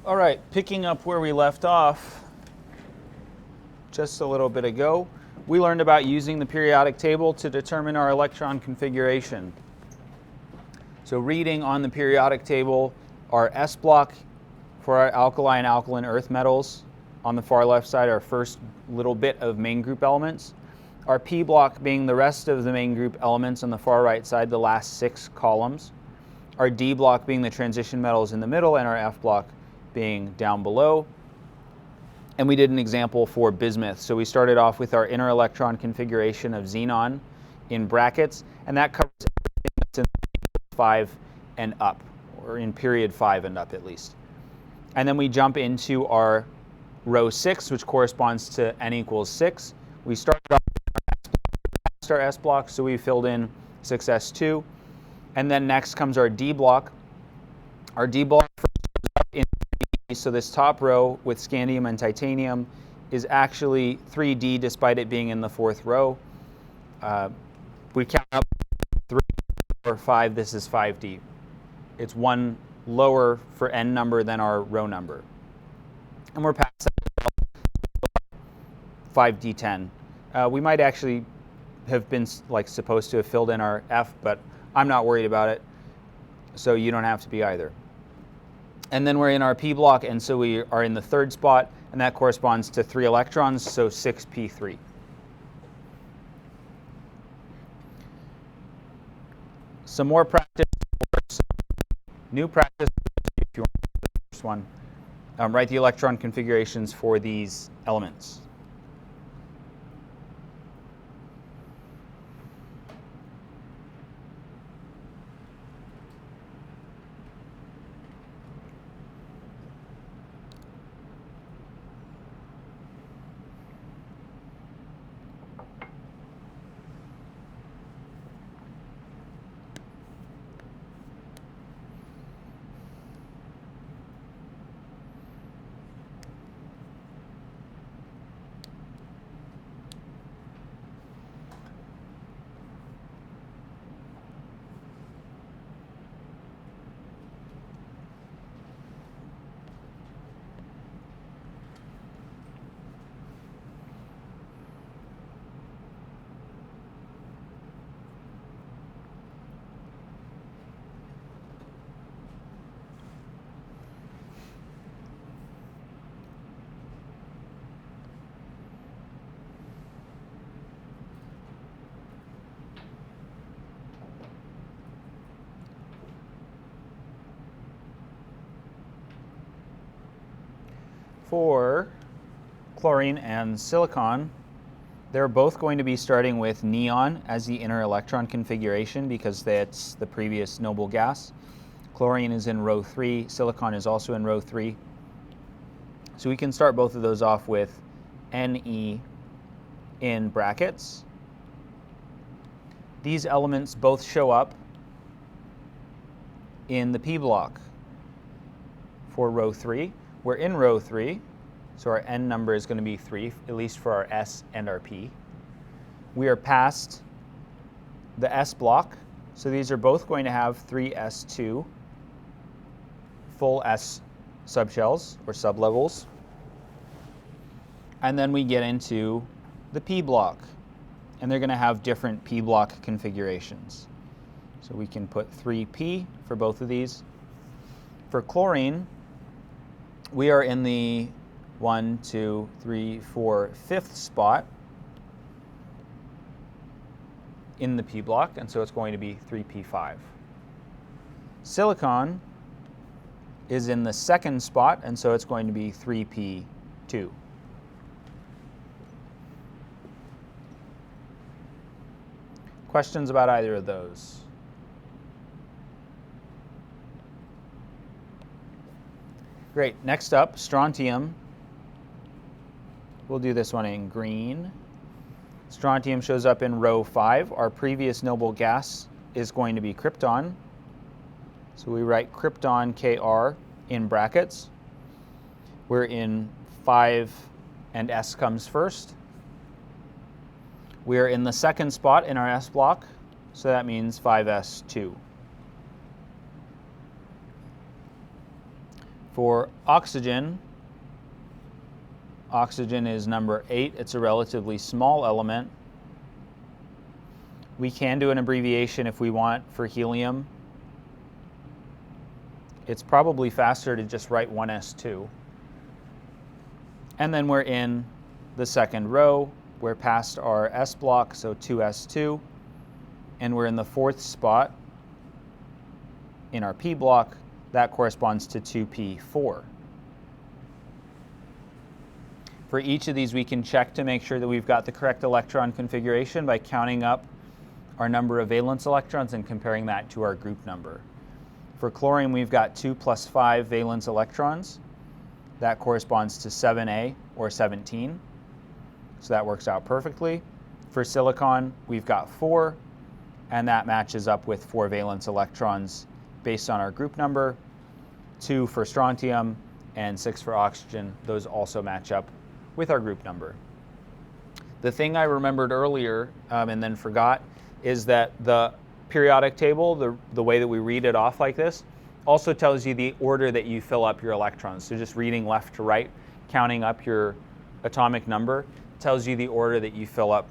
All right, picking up where we left off just a little bit ago, we learned about using the periodic table to determine our electron configuration. So reading on the periodic table, our S block for our alkali and alkaline earth metals. On the far left side, our first little bit of main group elements. Our P block being the rest of the main group elements on the far right side, the last 6 columns. Our D block being the transition metals in the middle, and our F block being down below. And we did an example for bismuth. So we started off with our inner electron configuration of xenon in brackets, and that covers everything that's in 5 and up, or in period 5 and up at least. And then we jump into our row 6, which corresponds to n equals 6. We started off with our S block, so we filled in 6s2. And then next comes our D block. Our D block in so this top row with scandium and titanium is actually 3D despite it being in the 4th row. We count up 3 or 5, this is 5D. It's one lower for n number than our row number. And we're past that 5D10. We might actually have been supposed to have filled in our F, but I'm not worried about it, so you don't have to be either. And then we're in our P block, and so we are in the 3rd spot, and that corresponds to 3 electrons, so 6p3. Some more practice, some new practice, if you want to do the first one. Write the electron configurations for these elements. For chlorine and silicon, they're both going to be starting with neon as the inner electron configuration because that's the previous noble gas. Chlorine is in row 3, silicon is also in row 3. So we can start both of those off with Ne in brackets. These elements both show up in the P block for row 3. We're in row 3, so our n number is going to be 3, at least for our S and our P. We are past the S block, so these are both going to have 3s2 full S subshells or sublevels. And then we get into the P block, and they're going to have different P block configurations. So we can put 3p for both of these. For chlorine, we are in the 1, 2, 3, 4, 5th spot in the P block, and so it's going to be 3p5. Silicon is in the 2nd spot, and so it's going to be 3p2. Questions about either of those? Great. Next up, strontium. We'll do this one in green. Strontium shows up in row 5. Our previous noble gas is going to be krypton. So we write krypton Kr in brackets. We're in 5, and S comes first. We are in the 2nd spot in our S block, so that means 5s2. For oxygen, oxygen is number 8. It's a relatively small element. We can do an abbreviation if we want for helium. It's probably faster to just write 1s2. And then we're in the second row. We're past our S block, so 2s2. And we're in the 4th spot in our P block. That corresponds to 2p4. For each of these, we can check to make sure that we've got the correct electron configuration by counting up our number of valence electrons and comparing that to our group number. For chlorine, we've got 2 plus 5 valence electrons. That corresponds to 7a, or 17. So that works out perfectly. For silicon, we've got 4, and that matches up with 4 valence electrons based on our group number. 2 for strontium and 6 for oxygen. Those also match up with our group number. The thing I remembered earlier and then forgot is that the periodic table, the way that we read it off like this, also tells you the order that you fill up your electrons. So just reading left to right, counting up your atomic number, tells you the order that you fill up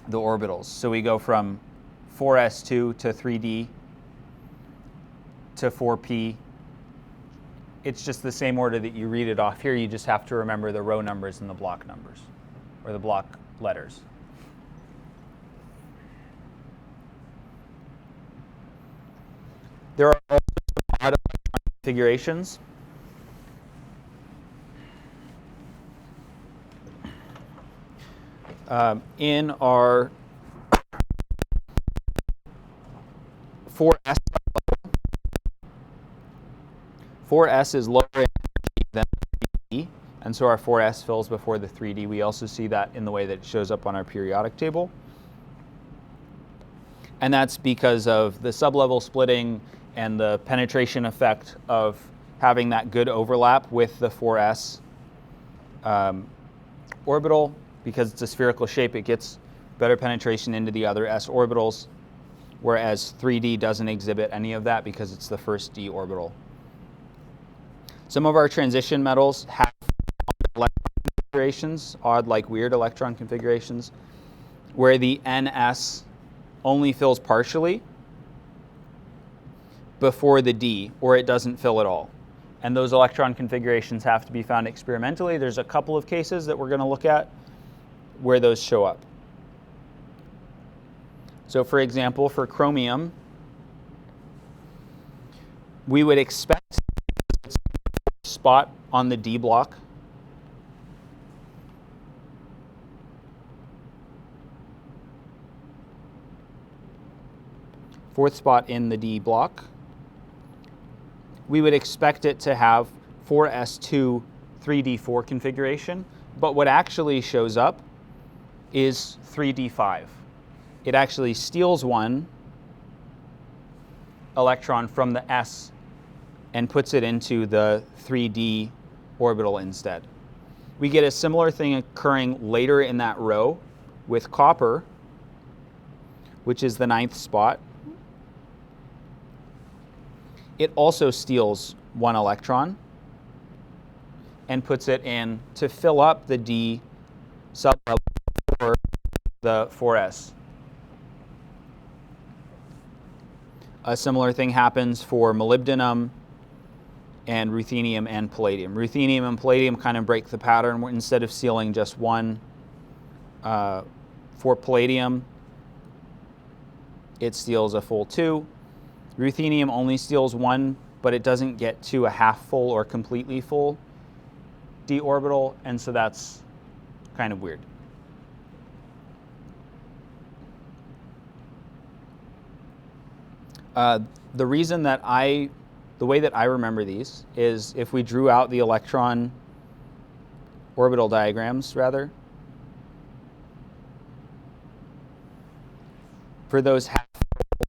the orbitals. So we go from 4s2 to 3d to 4p. It's just the same order that you read it off here. You just have to remember the row numbers and the block numbers, or the block letters. There are also some odd electron configurations. In our 4s level, 4s is lower in energy than 3d, and so our 4s fills before the 3d. We also see that in the way that it shows up on our periodic table. And that's because of the sublevel splitting and the penetration effect of having that good overlap with the 4s orbital. Because it's a spherical shape, it gets better penetration into the other s orbitals, whereas 3d doesn't exhibit any of that because it's the first d orbital. Some of our transition metals have electron configurations, odd, like weird electron configurations, where the ns only fills partially before the d, or it doesn't fill at all. And those electron configurations have to be found experimentally. There's a couple of cases that we're going to look at where those show up. So for example, for chromium, we would expect a spot on the D block. Fourth spot in the D block. We would expect it to have 4s2 3d4 configuration, but what actually shows up is 3d5. It actually steals one electron from the s and puts it into the 3d orbital instead. We get a similar thing occurring later in that row with copper, which is the 9th spot. It also steals one electron and puts it in to fill up the d sublevel for the 4s. A similar thing happens for molybdenum and ruthenium and palladium. Ruthenium and palladium kind of break the pattern. Instead of stealing just one for palladium, it steals a full 2. Ruthenium only steals 1, but it doesn't get to a half full or completely full d orbital, and so that's kind of weird. The reason that the way that I remember these is if we drew out the electron orbital diagrams, rather, for those half full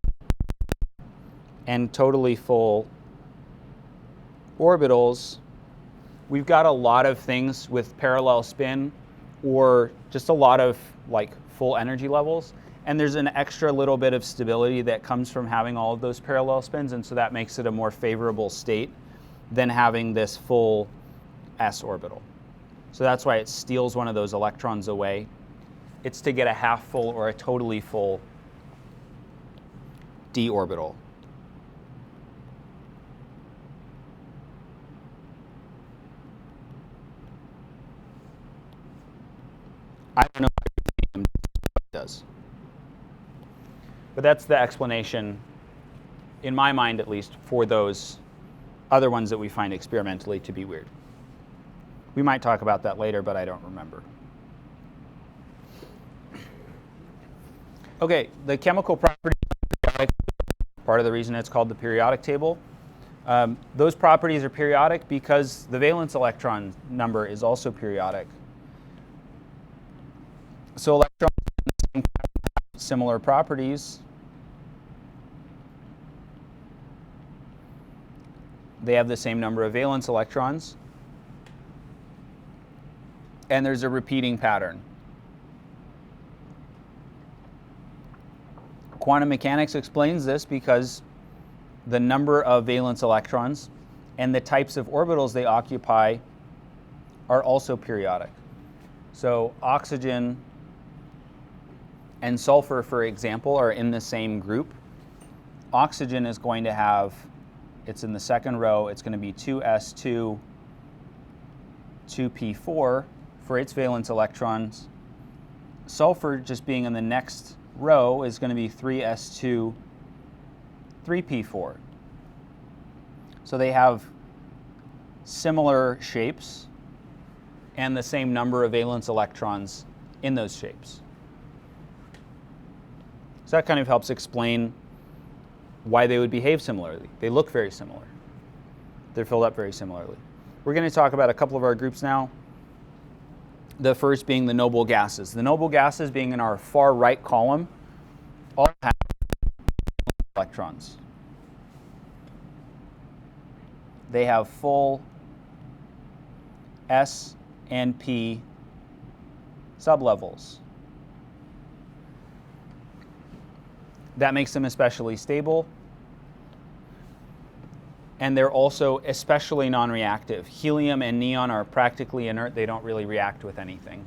and totally full orbitals, we've got a lot of things with parallel spin or just a lot of like full energy levels. And there's an extra little bit of stability that comes from having all of those parallel spins, and so that makes it a more favorable state than having this full s orbital. So that's why it steals one of those electrons away. It's to get a half full or a totally full d orbital. I don't know what it does. But that's the explanation, in my mind at least, for those other ones that we find experimentally to be weird. We might talk about that later, but I don't remember. Okay, the chemical properties of the periodic table, part of the reason it's called the periodic table. Those properties are periodic because the valence electron number is also periodic. So electrons have similar properties. They have the same number of valence electrons. And there's a repeating pattern. Quantum mechanics explains this because the number of valence electrons and the types of orbitals they occupy are also periodic. So oxygen and sulfur, for example, are in the same group. Oxygen is going to have, it's in the second row, it's going to be 2s2, 2p4 for its valence electrons. Sulfur, just being in the next row, is going to be 3s2, 3p4. So they have similar shapes and the same number of valence electrons in those shapes. So that kind of helps explain why they would behave similarly. They look very similar. They're filled up very similarly. We're going to talk about a couple of our groups now. The first being the noble gases. The noble gases, being in our far right column, all have electrons. They have full s and p sublevels. That makes them especially stable. And they're also especially non-reactive. Helium and neon are practically inert. They don't really react with anything.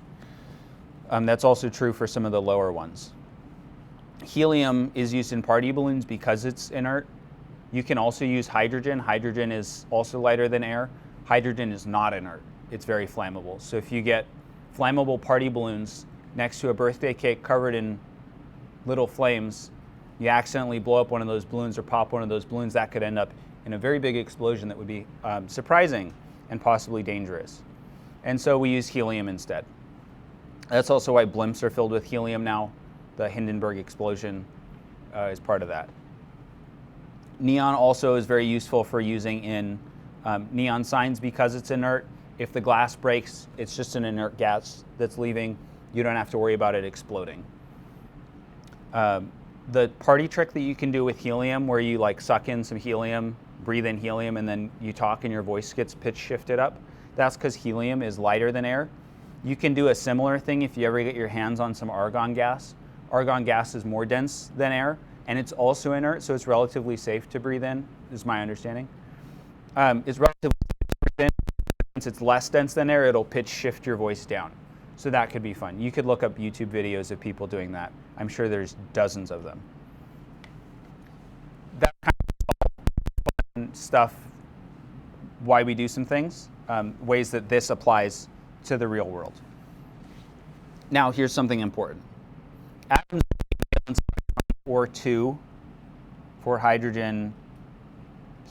That's also true for some of the lower ones. Helium is used in party balloons because it's inert. You can also use hydrogen. Hydrogen is also lighter than air. Hydrogen is not inert. It's very flammable. So if you get flammable party balloons next to a birthday cake covered in little flames, you accidentally blow up one of those balloons or pop one of those balloons, that could end up in a very big explosion that would be surprising and possibly dangerous. And so we use helium instead. That's also why blimps are filled with helium now. The Hindenburg explosion is part of that. Neon also is very useful for using in neon signs because it's inert. If the glass breaks, it's just an inert gas that's leaving. You don't have to worry about it exploding. The party trick that you can do with helium, where you like suck in some helium, breathe in helium, and then you talk and your voice gets pitch shifted up, that's because helium is lighter than air. You can do a similar thing if you ever get your hands on some argon gas. Argon gas is more dense than air, and it's also inert, so it's relatively safe to breathe in, is my understanding. It's relatively safe to breathe in. Since it's less dense than air, it'll pitch shift your voice down. So that could be fun. You could look up YouTube videos of people doing that. I'm sure there's dozens of them. That kind of fun stuff, why we do some things, ways that this applies to the real world. Now, here's something important. Atoms or two for hydrogen,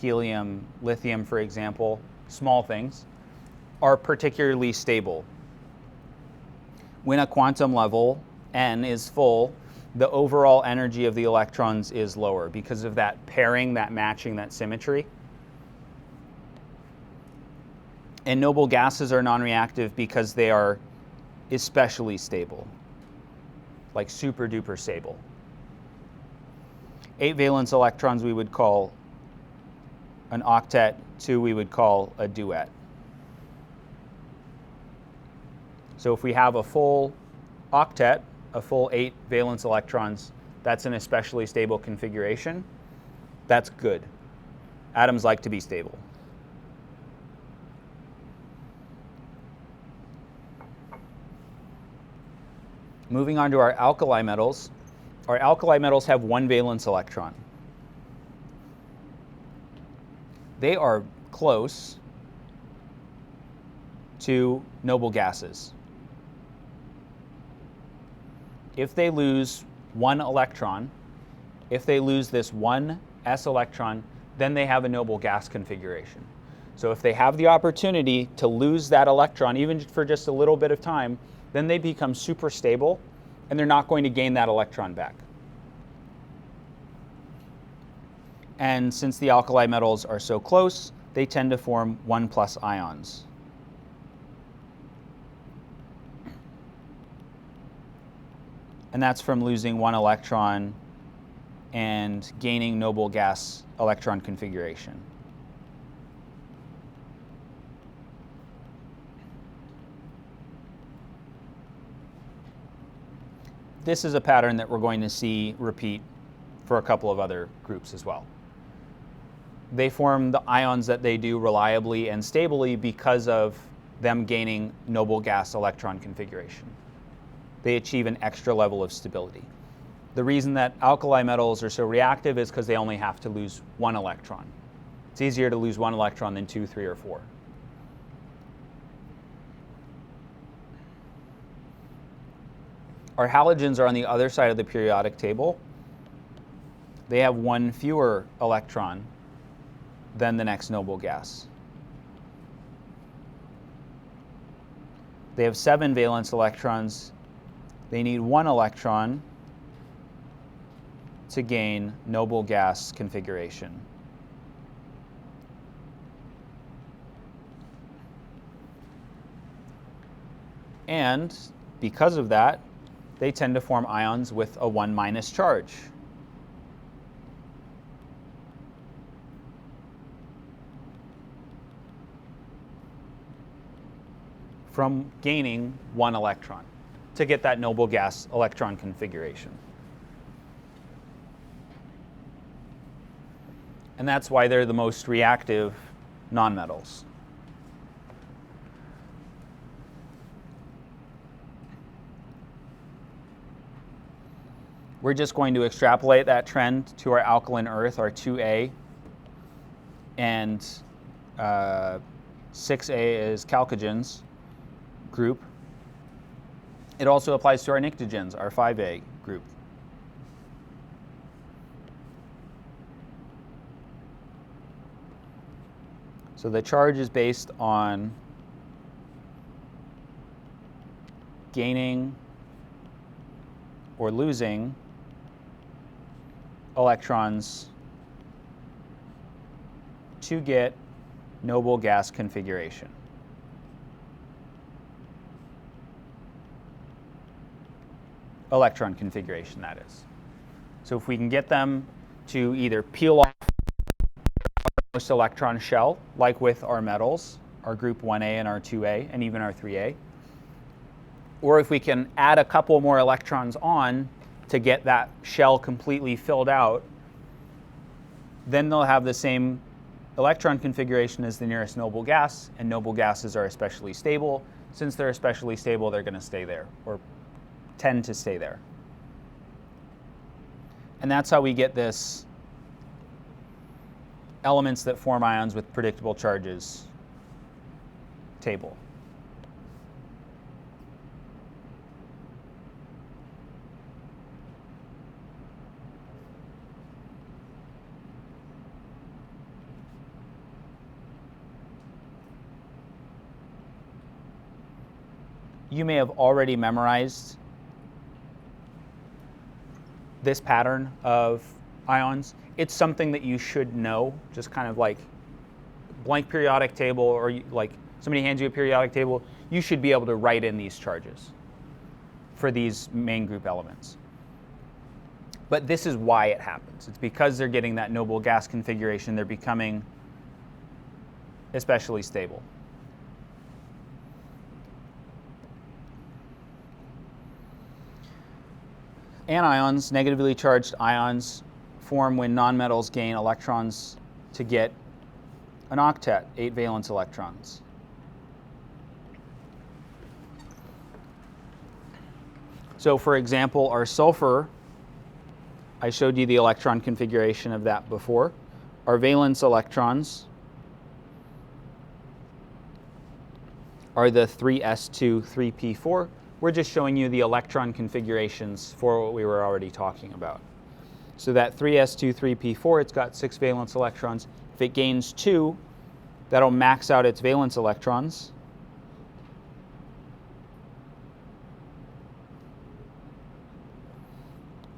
helium, lithium, for example, small things, are particularly stable. When a quantum level, n, is full, the overall energy of the electrons is lower because of that pairing, that matching, that symmetry. And noble gases are non-reactive because they are especially stable, like super duper stable. 8 valence electrons we would call an octet, 2 we would call a duet. So if we have a full octet, a full 8 valence electrons, that's an especially stable configuration. That's good. Atoms like to be stable. Moving on to our alkali metals. Our alkali metals have one valence electron. They are close to noble gases. If they lose one electron, if they lose this one s electron, then they have a noble gas configuration. So if they have the opportunity to lose that electron, even for just a little bit of time, then they become super stable, and they're not going to gain that electron back. And since the alkali metals are so close, they tend to form 1+ ions. And that's from losing one electron and gaining noble gas electron configuration. This is a pattern that we're going to see repeat for a couple of other groups as well. They form the ions that they do reliably and stably because of them gaining noble gas electron configuration. They achieve an extra level of stability. The reason that alkali metals are so reactive is because they only have to lose one electron. It's easier to lose one electron than 2, 3, or 4. Our halogens are on the other side of the periodic table. They have one fewer electron than the next noble gas. They have 7 valence electrons. They need 1 electron to gain noble gas configuration. And because of that, they tend to form ions with a 1- charge. From gaining 1 electron to get that noble gas electron configuration. And that's why they're the most reactive nonmetals. We're just going to extrapolate that trend to our alkaline earth, our 2A, and 6A is chalcogens group. It also applies to our pnictogens, our 5A group. So the charge is based on gaining or losing electrons to get noble gas configuration. Electron configuration, that is. So if we can get them to either peel off most electron shell, like with our metals, our group 1A and our 2A, and even our 3A, or if we can add a couple more electrons on to get that shell completely filled out, then they'll have the same electron configuration as the nearest noble gas, and noble gases are especially stable. Since they're especially stable, they're going to stay there, or tend to stay there. And that's how we get this elements that form ions with predictable charges table. You may have already memorized this pattern of ions. It's something that you should know, just kind of like blank periodic table, or like somebody hands you a periodic table, you should be able to write in these charges for these main group elements. But this is why it happens. It's because they're getting that noble gas configuration, they're becoming especially stable. Anions, negatively charged ions, form when nonmetals gain electrons to get an octet, 8 valence electrons. So for example, our sulfur, I showed you the electron configuration of that before. Our valence electrons are the 3s2, 3p4. We're just showing you the electron configurations for what we were already talking about. So that 3s2, 3p4, it's got 6 valence electrons. If it gains 2, that'll max out its valence electrons.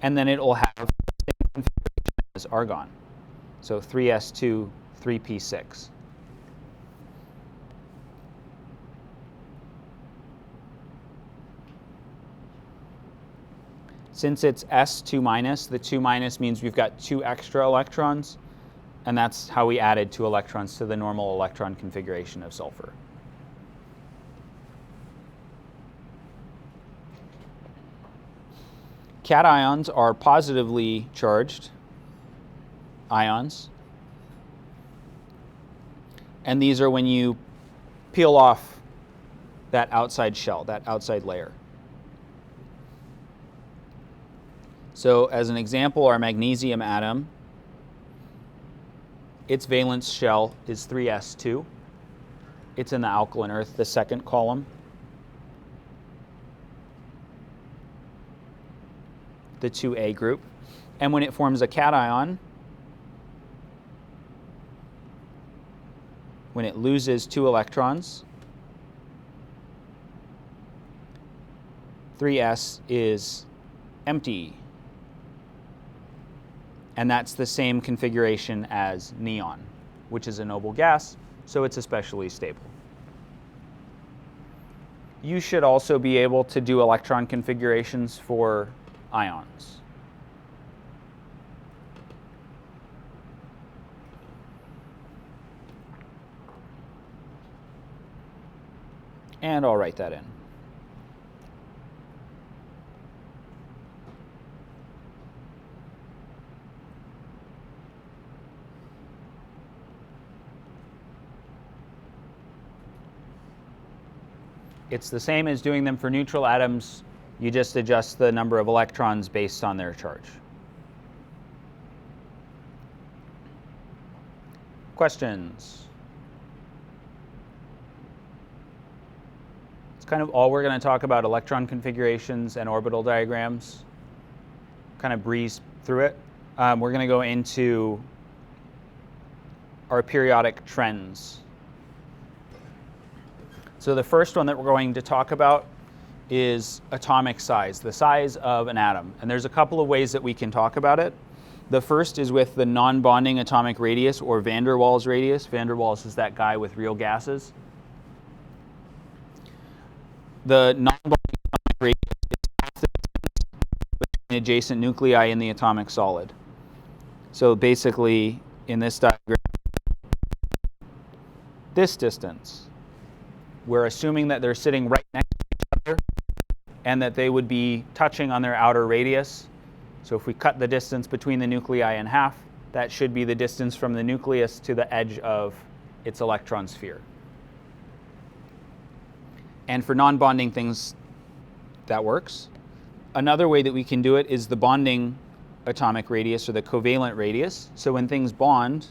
And then it'll have the same configuration as argon. So 3s2, 3p6. Since it's S2 minus, the 2 minus means we've got 2 extra electrons, and that's how we added 2 electrons to the normal electron configuration of sulfur. Cations are positively charged ions, and these are when you peel off that outside shell, that outside layer. So as an example, our magnesium atom, its valence shell is 3s2. It's in the alkaline earth, the second column. The 2a group. And when it forms a cation, when it loses 2 electrons, 3s is empty. And that's the same configuration as neon, which is a noble gas, so it's especially stable. You should also be able to do electron configurations for ions. And I'll write that in. It's the same as doing them for neutral atoms. You just adjust the number of electrons based on their charge. Questions? It's kind of all we're going to talk about: electron configurations and orbital diagrams. Kind of breeze through it. We're going to go into our periodic trends. So the first one that we're going to talk about is atomic size, the size of an atom. And there's a couple of ways that we can talk about it. The first is with the non-bonding atomic radius, or van der Waals radius. Van der Waals is that guy with real gases. The non-bonding atomic radius is half the distance between adjacent nuclei in the atomic solid. So basically, in this diagram, this distance, we're assuming that they're sitting right next to each other and that they would be touching on their outer radius. So if we cut the distance between the nuclei in half, that should be the distance from the nucleus to the edge of its electron sphere. And for non-bonding things, that works. Another way that we can do it is the bonding atomic radius, or the covalent radius. So when things bond,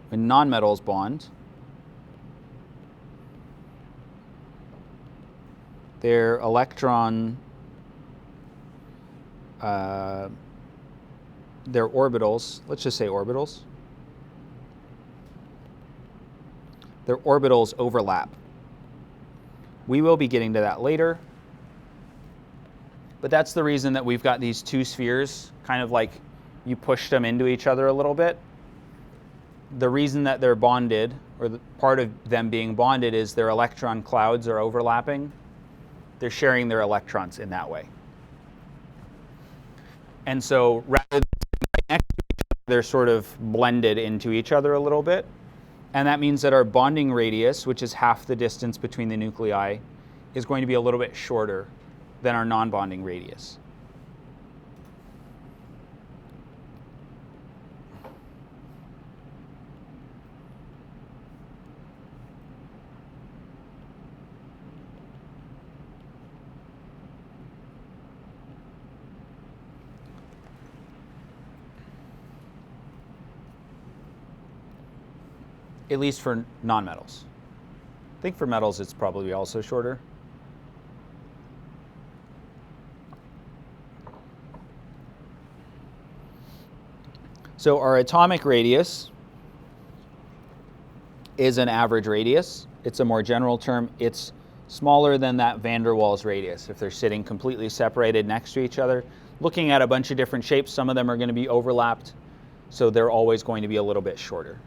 when nonmetals bond, their electron, their orbitals, let's just say orbitals, their orbitals overlap. We will be getting to that later, but that's the reason that we've got these two spheres, kind of like you pushed them into each other a little bit. The reason that they're bonded, or part of them being bonded, is their electron clouds are overlapping. They're sharing their electrons in that way. And so rather than sitting right next to each other, they're sort of blended into each other a little bit. And that means that our bonding radius, which is half the distance between the nuclei, is going to be a little bit shorter than our non-bonding radius. at least for nonmetals. I think for metals it's probably also shorter. So our atomic radius is an average radius. It's a more general term. It's smaller than that van der Waals radius if they're sitting completely separated next to each other. Looking at a bunch of different shapes, some of them are going to be overlapped, so they're always going to be a little bit shorter.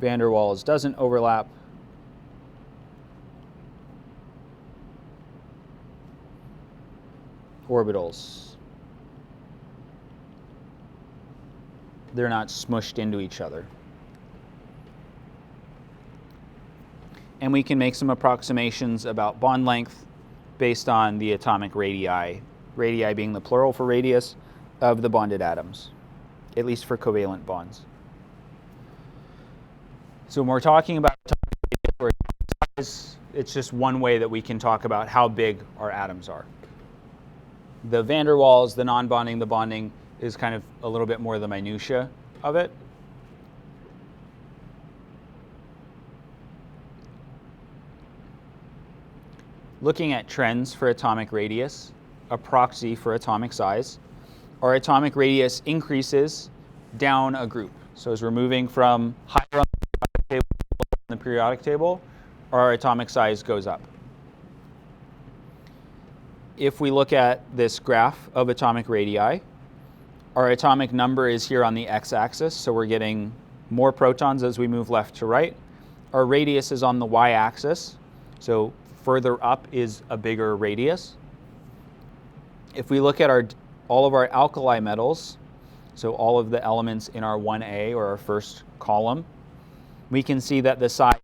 Van der Waals doesn't overlap. Orbitals, they're not smushed into each other. And we can make some approximations about bond length based on the atomic radii being the plural for radius of the bonded atoms, at least for covalent bonds. So when we're talking about atomic radius, it's just one way that we can talk about how big our atoms are. The van der Waals, the non-bonding, the bonding is kind of a little bit more the minutia of it. Looking at trends for atomic radius, a proxy for atomic size, our atomic radius increases down a group. So as we're moving from higher on the periodic table, our atomic size goes up. If we look at this graph of atomic radii, our atomic number is here on the x-axis, so we're getting more protons as we move left to right. Our radius is on the y-axis, so further up is a bigger radius. If we look at all of our alkali metals, so all of the elements in our 1A or our first column, we can see that the size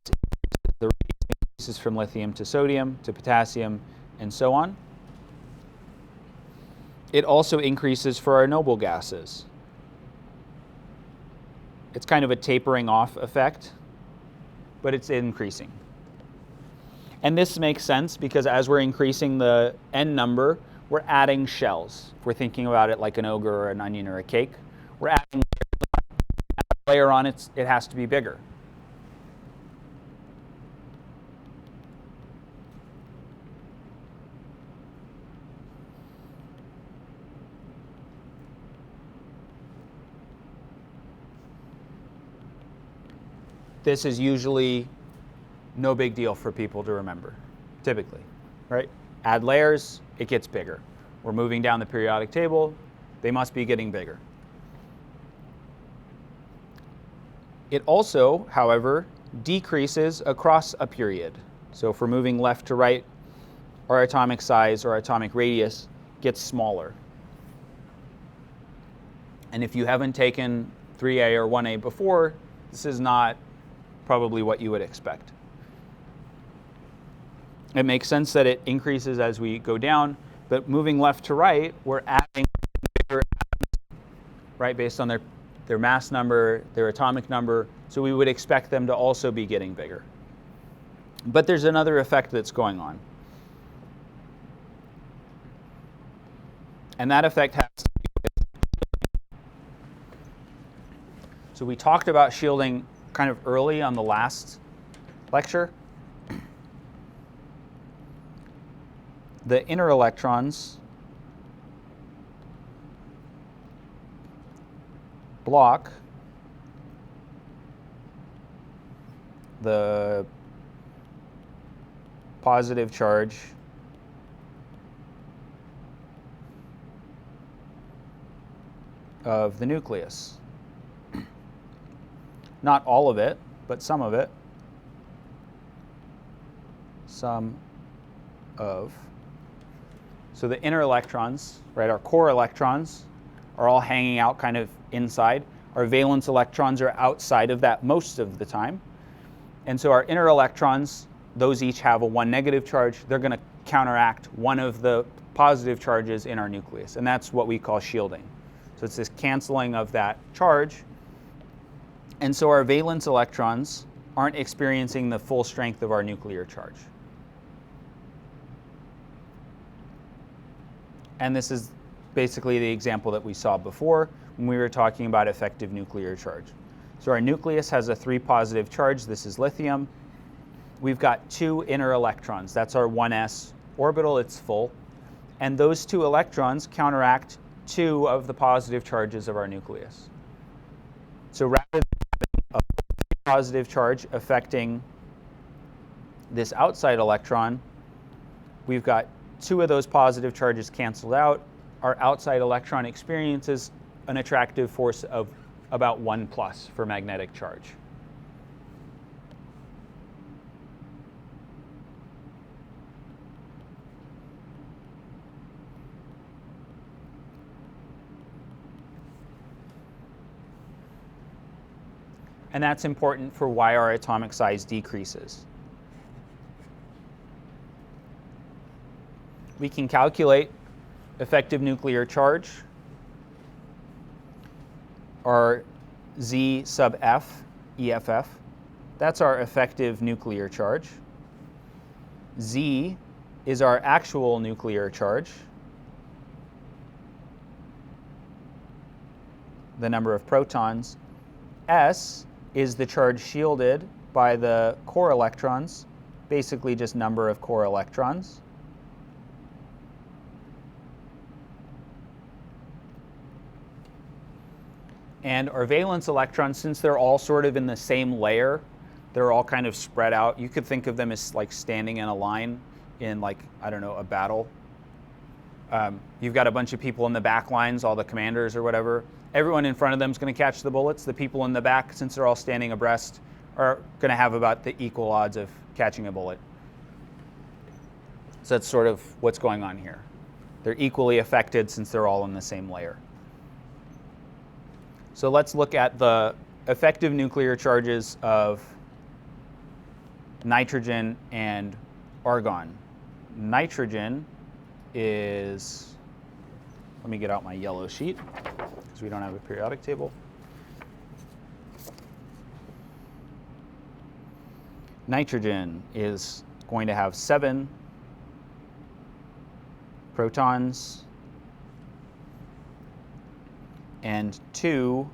increases from lithium to sodium to potassium and so on. It also increases for our noble gases. It's kind of a tapering off effect, but it's increasing. And this makes sense because as we're increasing the N number, we're adding shells. If we're thinking about it like an ogre or an onion or a cake, we're adding a layer on it, it has to be bigger. This is usually no big deal for people to remember, typically, right? Add layers, it gets bigger. We're moving down the periodic table, they must be getting bigger. It also, however, decreases across a period. So if we're moving left to right, our atomic size or atomic radius gets smaller. And if you haven't taken 3A or 1A before, this is not probably what you would expect. It makes sense that it increases as we go down, but moving left to right, we're adding bigger atoms, right, based on their mass number, their atomic number, so we would expect them to also be getting bigger. But there's another effect that's going on. And that effect has to do with. So we talked about shielding kind of early on the last lecture. The inner electrons block the positive charge of the nucleus. Not all of it, but some of it. Some of. So the inner electrons, right, our core electrons are all hanging out kind of inside. Our valence electrons are outside of that most of the time. And so our inner electrons, those each have a 1 negative charge. They're going to counteract one of the positive charges in our nucleus. And that's what we call shielding. So it's this canceling of that charge. And so our valence electrons aren't experiencing the full strength of our nuclear charge. And this is basically the example that we saw before when we were talking about effective nuclear charge. So our nucleus has a 3 positive charge. This is lithium. We've got 2 inner electrons. That's our 1s orbital. It's full. And those 2 electrons counteract 2 of the positive charges of our nucleus. So rather than having a positive charge affecting this outside electron, we've got 2 of those positive charges canceled out. Our outside electron experiences an attractive force of about 1 plus for magnetic charge. And that's important for why our atomic size decreases. We can calculate effective nuclear charge, our Z sub F, EFF. That's our effective nuclear charge. Z is our actual nuclear charge, the number of protons. S is the charge shielded by the core electrons, basically just number of core electrons. And our valence electrons, since they're all sort of in the same layer, they're all kind of spread out. You could think of them as like standing in a line in, like, I don't know, a battle. You've got a bunch of people in the back lines, all the commanders or whatever. Everyone in front of them is going to catch the bullets. The people in the back, since they're all standing abreast, are going to have about the equal odds of catching a bullet. So that's sort of what's going on here. They're equally affected since they're all in the same layer. So let's look at the effective nuclear charges of nitrogen and argon. Nitrogen is, let me get out my yellow sheet because we don't have a periodic table. Nitrogen is going to have 7 protons and 2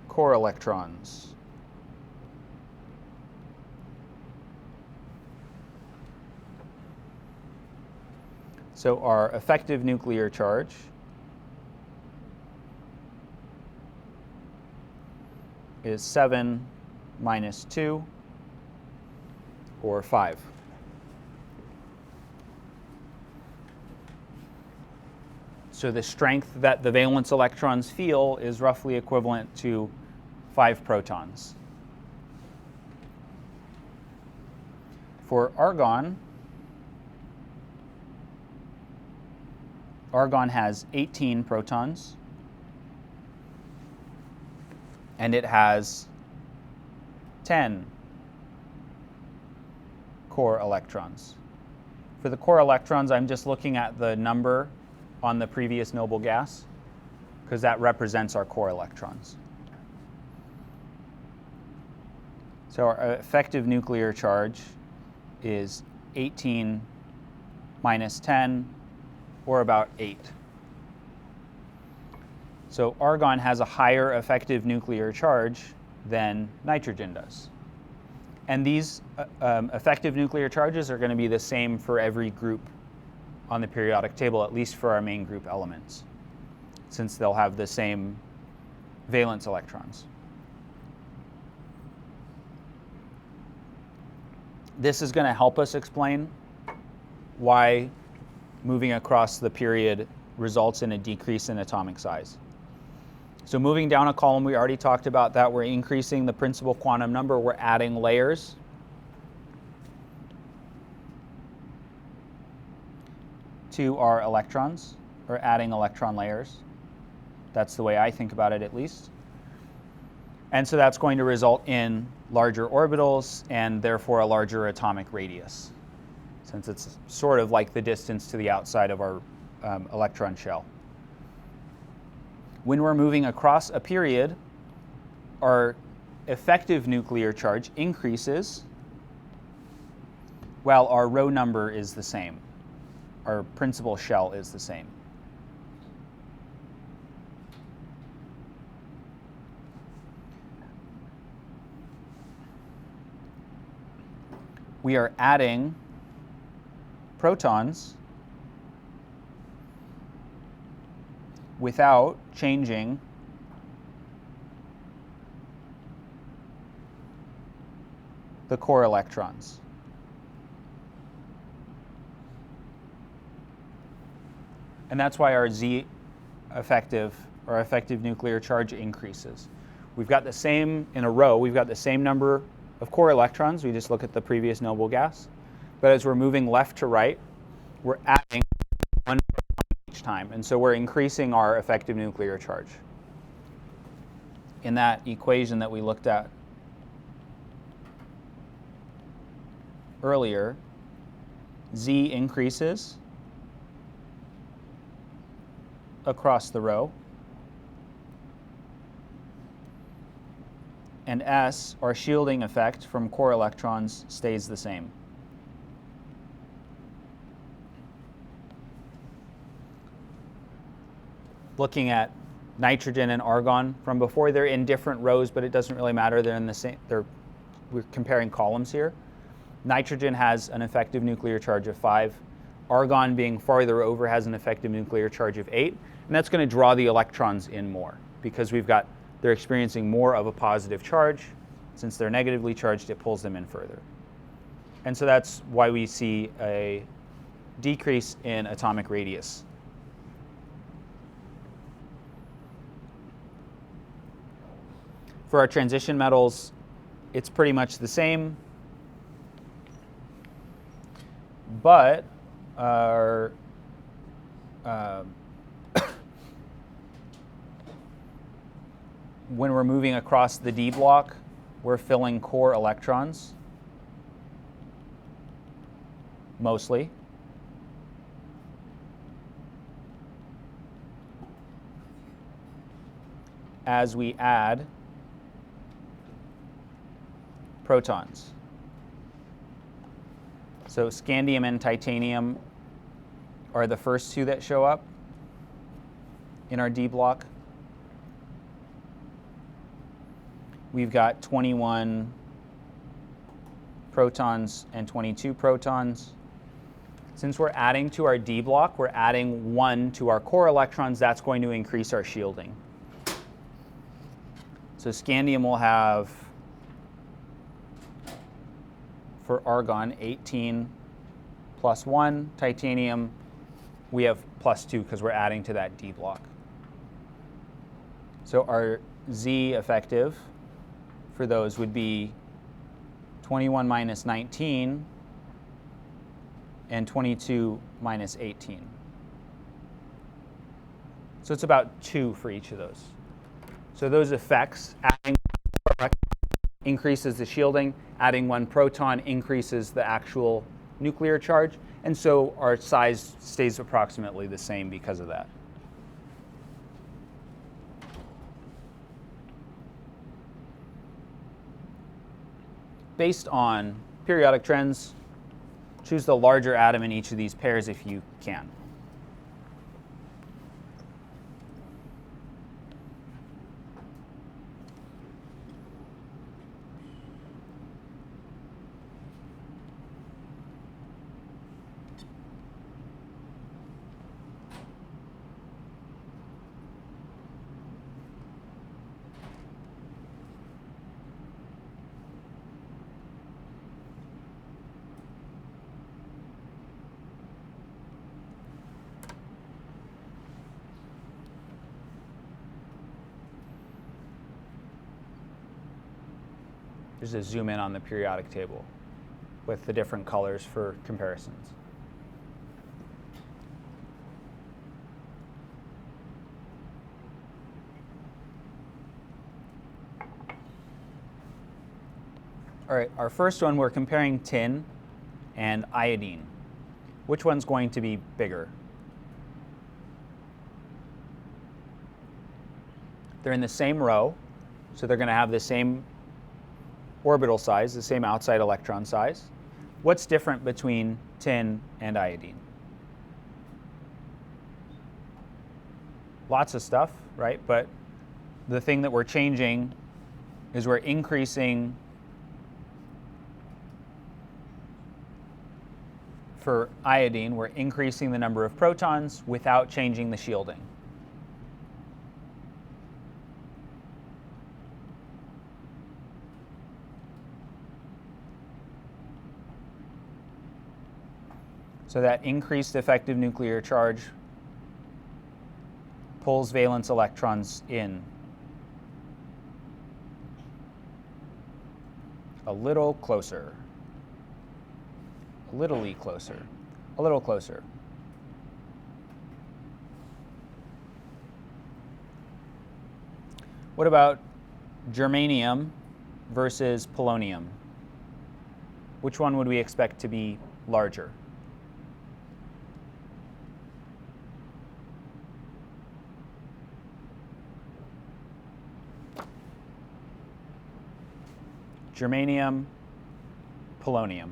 core electrons. So our effective nuclear charge is 7 minus 2, or 5. So the strength that the valence electrons feel is roughly equivalent to 5 protons. For argon, argon has 18 protons, and it has 10 core electrons. For the core electrons, I'm just looking at the number on the previous noble gas, because that represents our core electrons. So our effective nuclear charge is 18 minus 10, or about 8. So argon has a higher effective nuclear charge than nitrogen does. And these effective nuclear charges are going to be the same for every group on the periodic table, at least for our main group elements, since they'll have the same valence electrons. This is going to help us explain why moving across the period results in a decrease in atomic size. So moving down a column, we already talked about that. We're increasing the principal quantum number. We're adding layers. To our electrons, or adding electron layers. That's the way I think about it, at least. And so that's going to result in larger orbitals and therefore a larger atomic radius, since it's sort of like the distance to the outside of our electron shell. When we're moving across a period, our effective nuclear charge increases while our row number is the same. Our principal shell is the same. we are adding protons without changing the core electrons. And that's why our Z effective, or effective nuclear charge, increases. We've got the same, in a row, we've got the same number of core electrons. We just look at the previous noble gas. But as we're moving left to right, we're adding one proton each time. And so we're increasing our effective nuclear charge. In that equation that we looked at earlier, Z increases across the row, and S, our shielding effect from core electrons, stays the same. Looking at nitrogen and argon from before, they're in different rows, but it doesn't really matter. They're in the same. We're comparing columns here. Nitrogen has an effective nuclear charge of 5. Argon, being farther over, has an effective nuclear charge of 8. And that's going to draw the electrons in more because they're experiencing more of a positive charge. Since they're negatively charged, it pulls them in further. And so that's why we see a decrease in atomic radius. For our transition metals, it's pretty much the same, but our when we're moving across the D block, we're filling core electrons, mostly. As we add protons. So scandium and titanium are the first two that show up in our D block. We've got 21 protons and 22 protons. Since we're adding to our D block, we're adding 1 to our core electrons. That's going to increase our shielding. So scandium will have, for argon, 18 plus 1. Titanium, we have plus 2 because we're adding to that D block. So our Z effective for those would be 21 minus 19 and 22 minus 18. So it's about 2 for each of those. So those effects, adding increases the shielding, adding 1 proton increases the actual nuclear charge, and so our size stays approximately the same because of that. Based on periodic trends, choose the larger atom in each of these pairs if you can. Just to zoom in on the periodic table with the different colors for comparisons. All right, our first one, we're comparing tin and iodine. Which one's going to be bigger? They're in the same row, so they're going to have the same orbital size, the same outside electron size. What's different between tin and iodine? Lots of stuff, right? But the thing that we're changing is we're increasing for iodine, we're increasing the number of protons without changing the shielding. So that increased effective nuclear charge pulls valence electrons in. A little closer. A little closer. A little closer. What about germanium versus polonium? Which one would we expect to be larger? Germanium, polonium.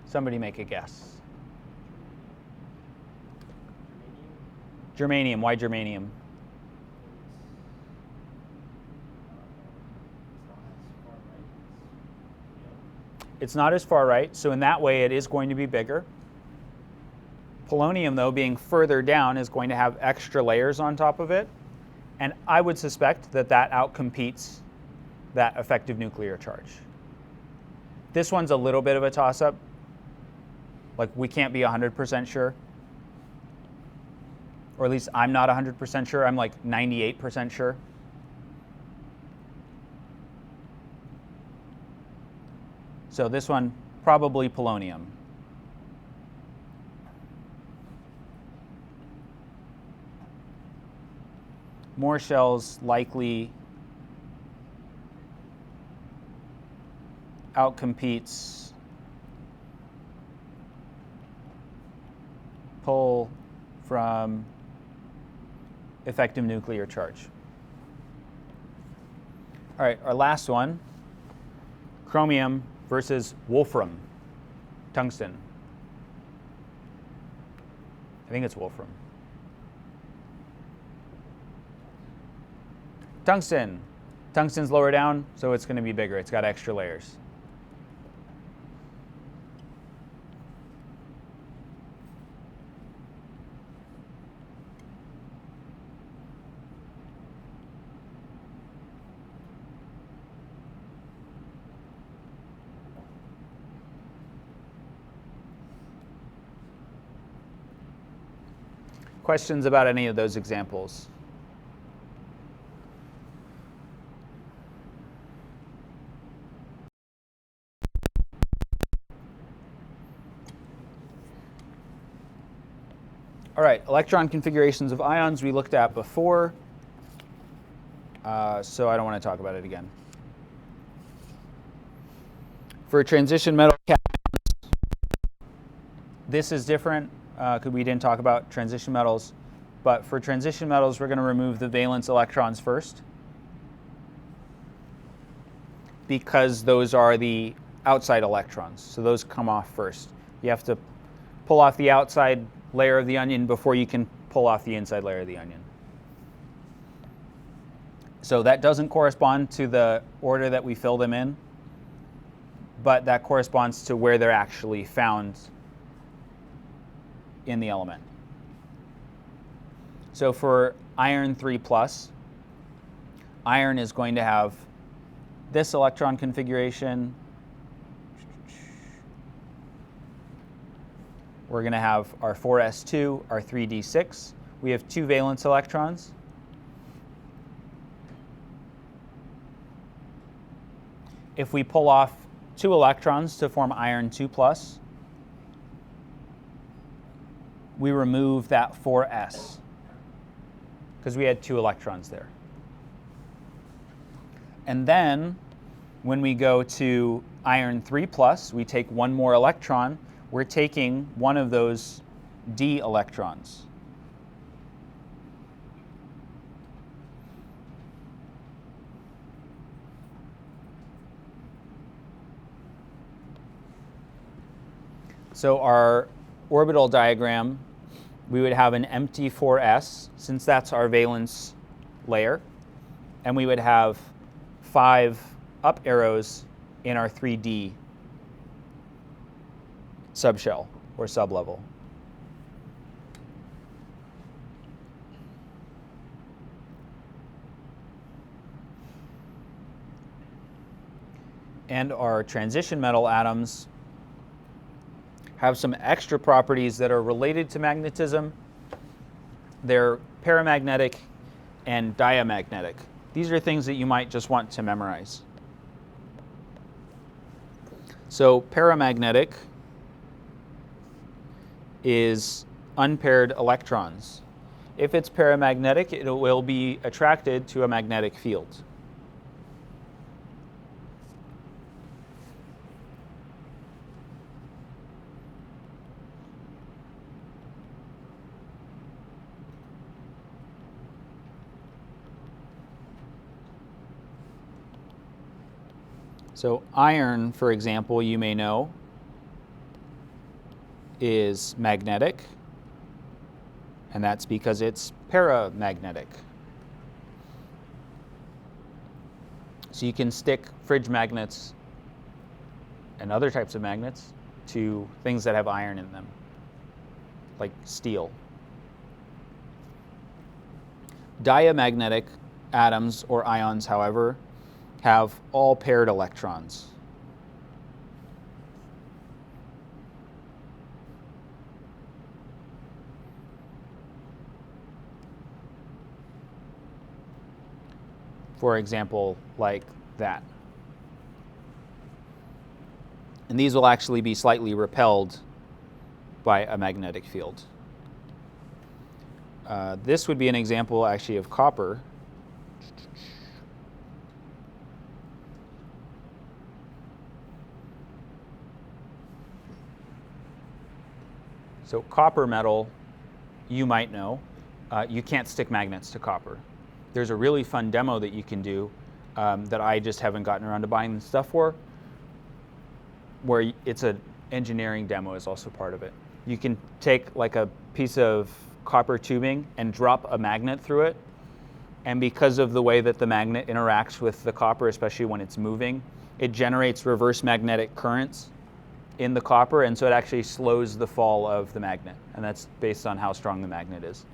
Somebody make a guess. Germanium. Why germanium? It's not as far right, so in that way it is going to be bigger. Polonium, though, being further down, is going to have extra layers on top of it, and I would suspect that that outcompetes that effective nuclear charge. This one's a little bit of a toss-up. Like, we can't be 100% sure. Or at least I'm not 100% sure. I'm like 98% sure. So this one, probably polonium. More shells likely outcompetes pull from effective nuclear charge. All right, our last one, chromium versus wolfram, tungsten. I think it's wolfram. Tungsten. Tungsten's lower down, so it's going to be bigger. It's got extra layers. Questions about any of those examples? All right, electron configurations of ions we looked at before, so I don't want to talk about it again. For transition metal cations, this is different because we didn't talk about transition metals. But for transition metals, we're going to remove the valence electrons first because those are the outside electrons. So those come off first. You have to pull off the outside layer of the onion before you can pull off the inside layer of the onion. So that doesn't correspond to the order that we fill them in, but that corresponds to where they're actually found in the element. So for iron 3+, iron is going to have this electron configuration. We're going to have our 4s2, our 3d6. We have 2 valence electrons. If we pull off 2 electrons to form iron 2+, we remove that 4s because we had 2 electrons there. And then when we go to iron 3+, we take 1 more electron. We're taking one of those d electrons. So our orbital diagram, we would have an empty 4s, since that's our valence layer, and we would have 5 up arrows in our 3D subshell or sublevel. And our transition metal atoms have some extra properties that are related to magnetism. They're paramagnetic and diamagnetic. These are things that you might just want to memorize. So paramagnetic is unpaired electrons. If it's paramagnetic, it will be attracted to a magnetic field. So iron, for example, you may know, is magnetic, and that's because it's paramagnetic. So you can stick fridge magnets and other types of magnets to things that have iron in them, like steel. Diamagnetic atoms or ions, however, have all paired electrons. For example, like that. And these will actually be slightly repelled by a magnetic field. This would be an example actually of copper. So copper metal, you might know, you can't stick magnets to copper. There's a really fun demo that you can do that I just haven't gotten around to buying the stuff for, where it's an engineering demo is also part of it. You can take like a piece of copper tubing and drop a magnet through it, and because of the way that the magnet interacts with the copper, especially when it's moving, it generates reverse magnetic currents in the copper, and so it actually slows the fall of the magnet, and that's based on how strong the magnet is.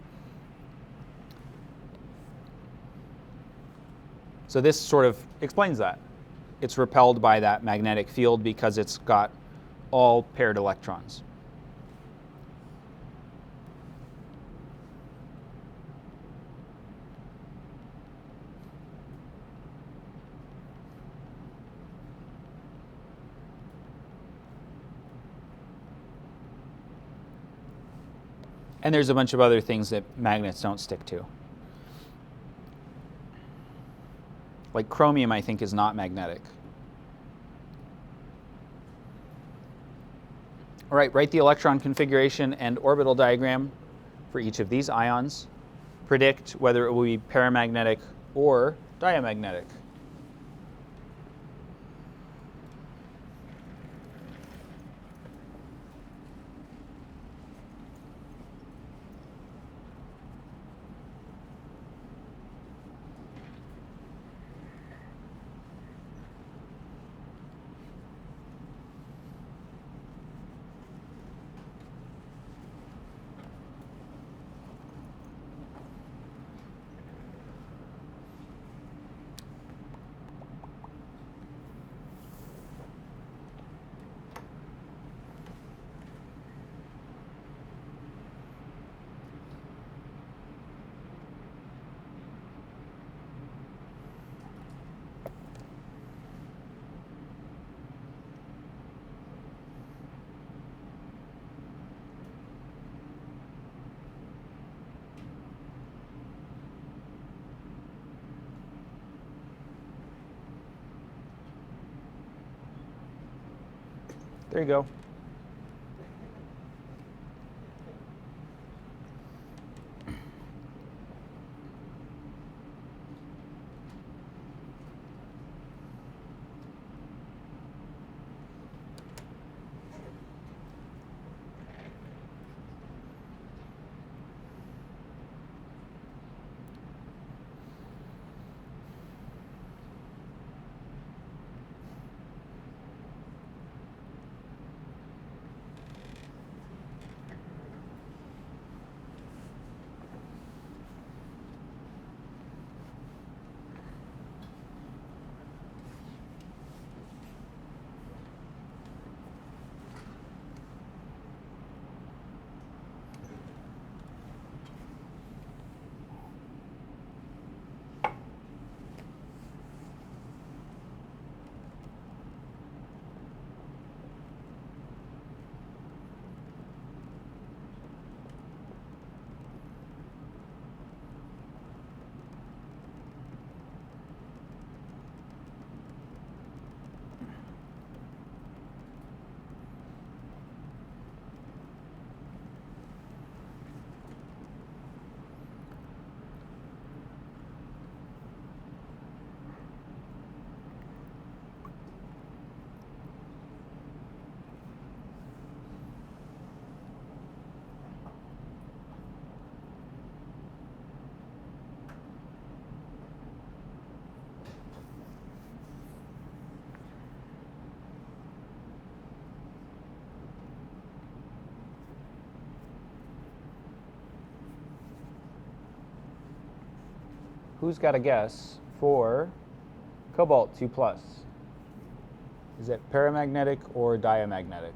So this sort of explains that. It's repelled by that magnetic field because it's got all paired electrons. And there's a bunch of other things that magnets don't stick to. Like chromium, I think, is not magnetic. All right, write the electron configuration and orbital diagram for each of these ions. Predict whether it will be paramagnetic or diamagnetic. There you go. who's got a guess for cobalt 2+? Is it paramagnetic or diamagnetic?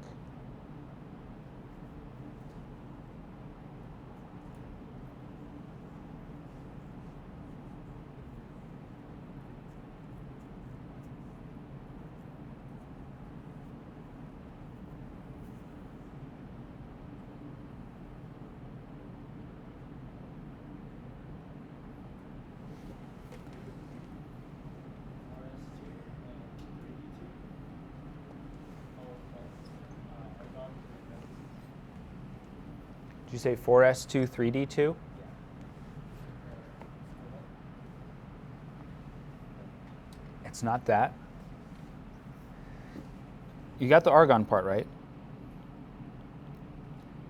Did you say 4s2, 3d2? It's not that. You got the argon part right.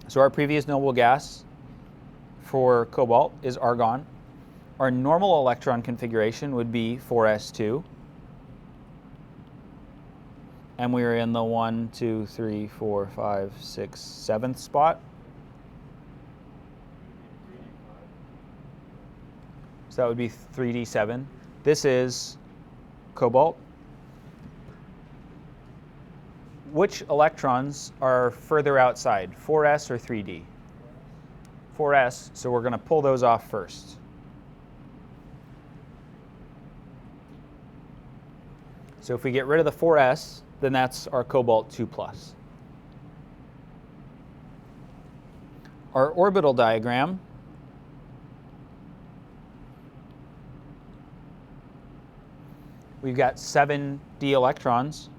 So our previous noble gas for cobalt is argon. Our normal electron configuration would be 4s2. And we are in the 1, 2, 3, 4, 5, 6, 7th spot. So that would be 3d7. This is cobalt. Which electrons are further outside, 4s or 3d? 4s, so we're going to pull those off first. So if we get rid of the 4s, then that's our cobalt 2+. Our orbital diagram we've got 7 d electrons.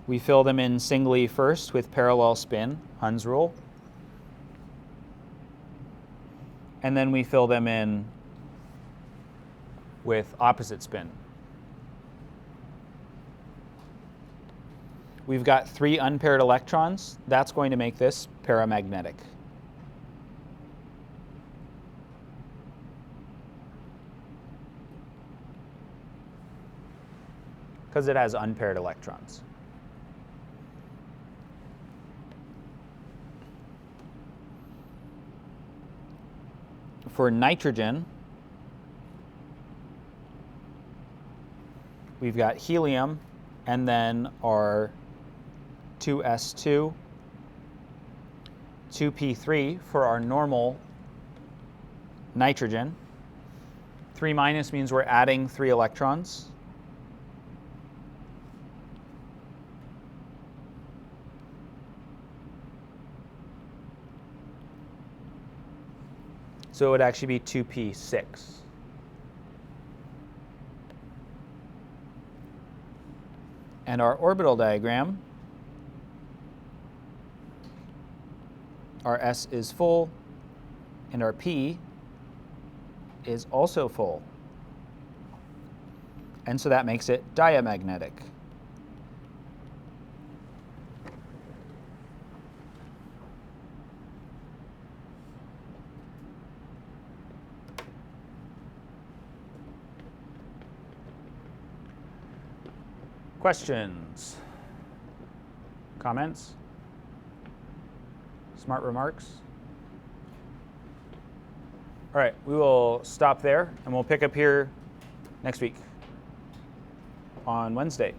We fill them in singly first with parallel spin, Hund's rule. And then we fill them in with opposite spin. We've got 3 unpaired electrons. That's going to make this paramagnetic. Because it has unpaired electrons. For nitrogen, we've got helium and then our 2s2, 2p3 for our normal nitrogen. 3 minus means we're adding 3 electrons. So it would actually be 2p6. And our orbital diagram, our s is full, and our p is also full. And so that makes it diamagnetic. Questions? Comments? Smart remarks? All right, we will stop there and we'll pick up here next week on Wednesday.